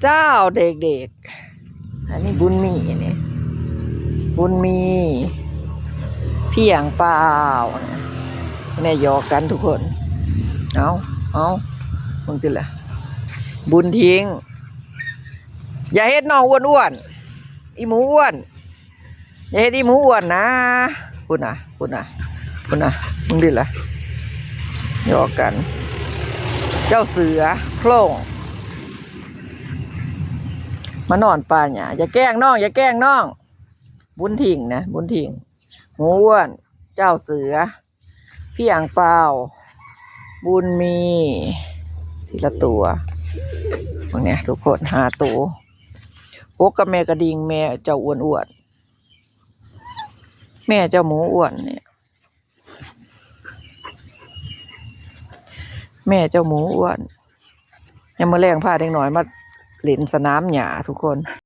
เจ้าเด็กๆอันนี้บุญมีนี่บุญมีพี่อย่างเปล่าเนี่ยหยอกกันทุกคนเอามึงติละบุญทิ้งอย่าเฮ็ดน้องอ้วนๆอีหมูอ้วนอย่าเฮ็ดอีหมูอ้วนนะคุณน่ะมึงดิละหยอกกันเจ้าเสือโคร่งมานอนป่าหญ้าอย่าแกล้งน้องบุญทิ้งนะบุญทิ้งหมูอ้วนเจ้าเสือพี่อ่างเปาบุญมีทีละตัวพวกเนี้ยทุกคน5 ตัวโอ๊กกับแม่กระดิ่งแม่เจ้าอ้วนแม่เจ้าหมูอ้วนเนี่ยแม่เจ้าหมูอ้วนยังมาแรงพาเด็กหน่อยมาเล่นสนามหญ้าทุกคน